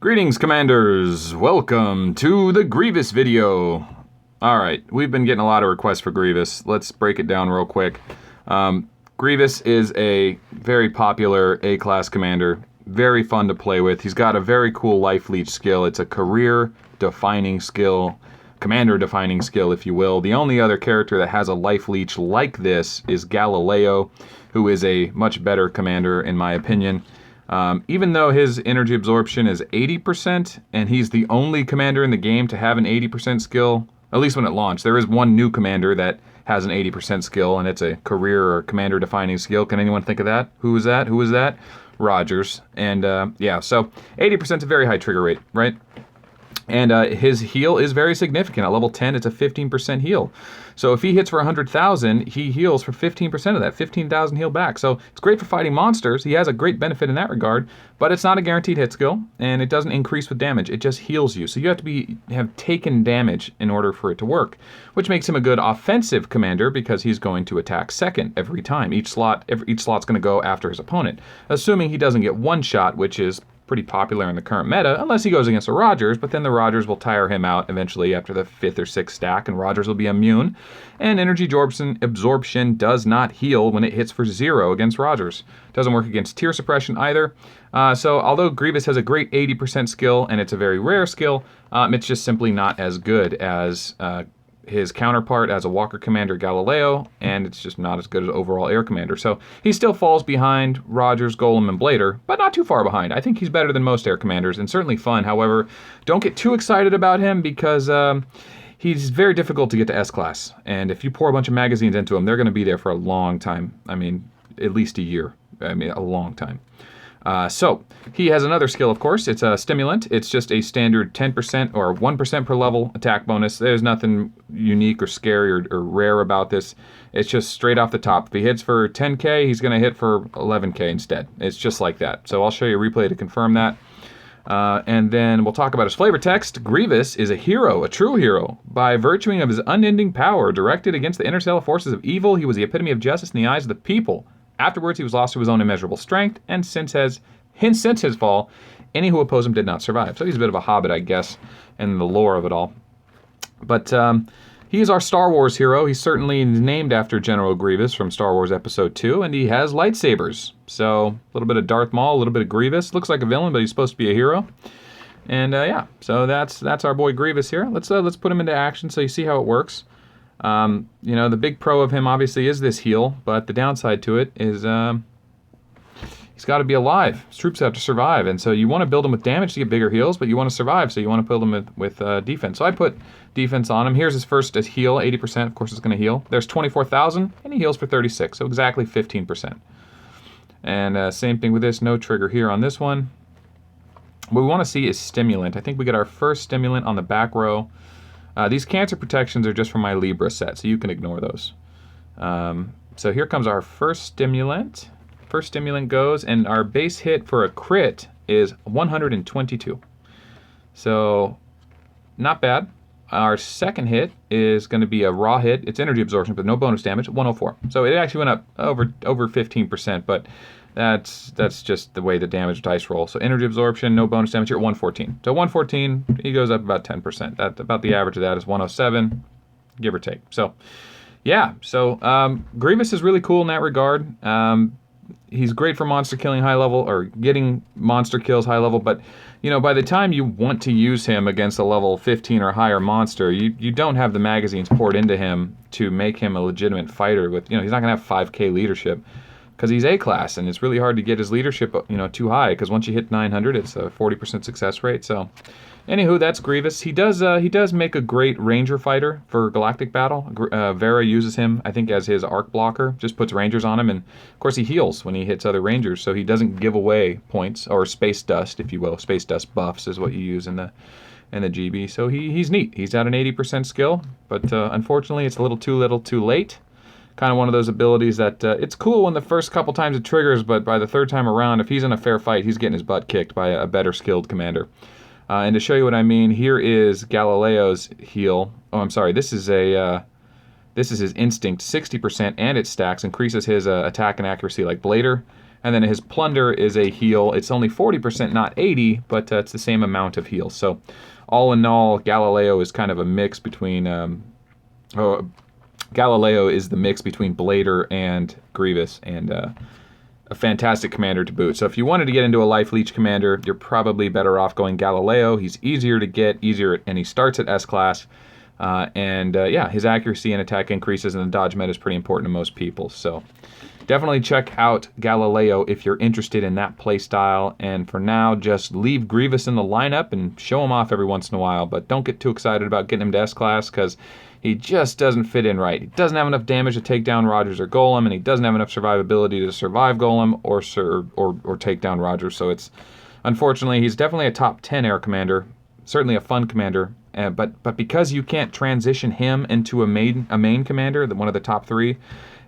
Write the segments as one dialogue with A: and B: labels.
A: Greetings, Commanders! Welcome to the Greivous video! Alright, we've been getting a lot of requests for Greivous. Let's break it down real quick. Greivous is a very popular A-class commander. Very fun to play with. He's got a very cool life leech skill. It's a career-defining skill. Commander-defining skill, if you will. The only other character that has a life leech like this is Galileo, who is a much better commander, in my opinion. Even though his energy absorption is 80%, and he's the only commander in the game to have an 80% skill, at least when it launched. There is one new commander that has an 80% skill, and it's a career or commander-defining skill. Can anyone think of that? Who is that? Who is that? Rogers. And yeah, so 80% is a very high trigger rate, right? And his heal is very significant. At level 10, it's a 15% heal. So if he hits for 100,000, he heals for 15% of that, 15,000 heal back. So it's great for fighting monsters. He has a great benefit in that regard, but it's not a guaranteed hit skill, and it doesn't increase with damage. It just heals you. So you have to have taken damage in order for it to work, which makes him a good offensive commander because he's going to attack second every time. Each slot's going to go after his opponent, assuming he doesn't get one shot, which is pretty popular in the current meta, unless he goes against a Rogers, but then the Rogers will tire him out eventually after the 5th or 6th stack, and Rogers will be immune. And energy absorption does not heal when it hits for 0 against Rogers. Doesn't work against tier suppression either. So although Greivous has a great 80% skill, and it's a very rare skill, it's just simply not as good as his counterpart as a Walker Commander, Galileo, and it's just not as good as overall Air Commander. So he still falls behind Rogers, Golem, and Blader, but not too far behind. I think he's better than most Air Commanders, and certainly fun. However, don't get too excited about him because he's very difficult to get to S-Class. And if you pour a bunch of magazines into him, they're going to be there for a long time. I mean, at least a year. I mean, a long time. So, he has another skill, of course. It's a Stimulant. It's just a standard 10% or 1% per level attack bonus. There's nothing unique or scary or rare about this. It's just straight off the top. If he hits for 10k, he's going to hit for 11k instead. It's just like that. So I'll show you a replay to confirm that. And then we'll talk about his flavor text. Greivous is a hero, a true hero. By virtue of his unending power directed against the interstellar forces of evil, he was the epitome of justice in the eyes of the people. Afterwards, he was lost to his own immeasurable strength, and since his fall, any who opposed him did not survive. So he's a bit of a hobbit, I guess, in the lore of it all. But he is our Star Wars hero. He's certainly named after General Grievous from Star Wars Episode 2, and he has lightsabers. So a little bit of Darth Maul, a little bit of Grievous. Looks like a villain, but he's supposed to be a hero. And yeah, so that's our boy Grievous here. Let's put him into action so you see how it works. You know, the big pro of him obviously is this heal, but the downside to it is he's got to be alive. His troops have to survive, and so you want to build him with damage to get bigger heals, but you want to survive, so you want to build him with defense. So I put defense on him. Here's his first heal, 80%. Of course, it's going to heal. There's 24,000, and he heals for 36, so exactly 15%. And same thing with this. No trigger here on this one. What we want to see is Stimulant. I think we get our first Stimulant on the back row. These cancer protections are just from my Libra set, so you can ignore those. So here comes our first Stimulant. First Stimulant goes, and our base hit for a crit is 122. So, not bad. Our second hit is going to be a raw hit. It's energy absorption, but no bonus damage, 104. So it actually went up over 15%, but that's just the way the damage dice roll. So energy absorption, no bonus damage, you're at 114. So 114, he goes up about 10%. About the average of that is 107, give or take. So yeah, so Greivous is really cool in that regard. He's great for monster killing high level, or getting monster kills high level, but you know, by the time you want to use him against a level 15 or higher monster, you don't have the magazines poured into him to make him a legitimate fighter with, you know, he's not going to have 5k leadership, because he's A-class, and it's really hard to get his leadership, you know, too high, because once you hit 900, it's a 40% success rate. So, anywho, that's Greivous. He does make a great ranger fighter for galactic battle. Vera uses him, I think, as his arc blocker. Just puts rangers on him, and of course he heals when he hits other rangers, so he doesn't give away points, or space dust, if you will. Space dust buffs is what you use in the GB. So he's neat. He's at an 80% skill, but unfortunately, it's a little too late. Kind of one of those abilities that it's cool when the first couple times it triggers, but by the third time around, if he's in a fair fight, he's getting his butt kicked by a better skilled commander. And to show you what I mean, here is Galileo's heal. Oh, I'm sorry. This is his instinct, 60%, and it stacks, increases his attack and accuracy like Blader. And then his plunder is a heal. It's only 40%, not 80, but it's the same amount of heal. So all in all, Galileo is kind of a mix between... Galileo is the mix between Blader and Greivous, and a fantastic commander to boot. So if you wanted to get into a Life Leech commander, you're probably better off going Galileo. He's easier to get, and he starts at S-Class. Yeah, his accuracy and attack increases, and the dodge meta is pretty important to most people. So definitely check out Galileo if you're interested in that playstyle. And for now, just leave Greivous in the lineup and show him off every once in a while. But don't get too excited about getting him to S-Class, because he just doesn't fit in right. He doesn't have enough damage to take down Rogers or Golem, and he doesn't have enough survivability to survive Golem or take down Rogers. So it's, unfortunately, he's definitely a top 10 air commander, certainly a fun commander. But because you can't transition him into a main commander, one of the top 3,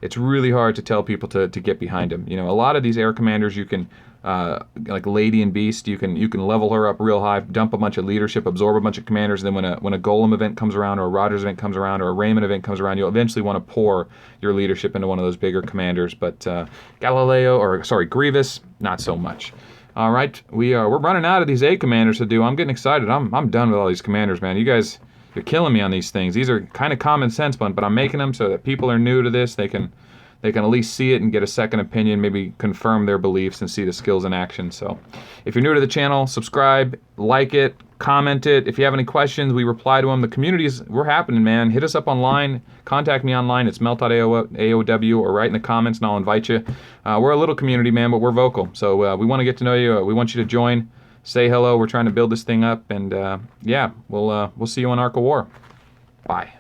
A: it's really hard to tell people to get behind him. You know, a lot of these air commanders, you can like Lady and Beast, you can level her up real high, dump a bunch of leadership, absorb a bunch of commanders, and then when a Golem event comes around, or a Rogers event comes around, or a Raymond event comes around, you'll eventually want to pour your leadership into one of those bigger commanders. But Greivous, not so much. All right, we're running out of these A commanders to do. I'm getting excited. I'm done with all these commanders, man. You guys, you're killing me on these things. These are kind of common sense, but I'm making them so that people are new to this. They can at least see it and get a second opinion, maybe confirm their beliefs and see the skills in action. So if you're new to the channel, subscribe, like it, comment it. If you have any questions, we reply to them. The communities, we're happening, man. Hit us up online. Contact me online. It's Melt AOW, or write in the comments and I'll invite you. We're a little community, man, but we're vocal. So we want to get to know you. We want you to join. Say hello. We're trying to build this thing up. And yeah, we'll see you on Ark of War. Bye.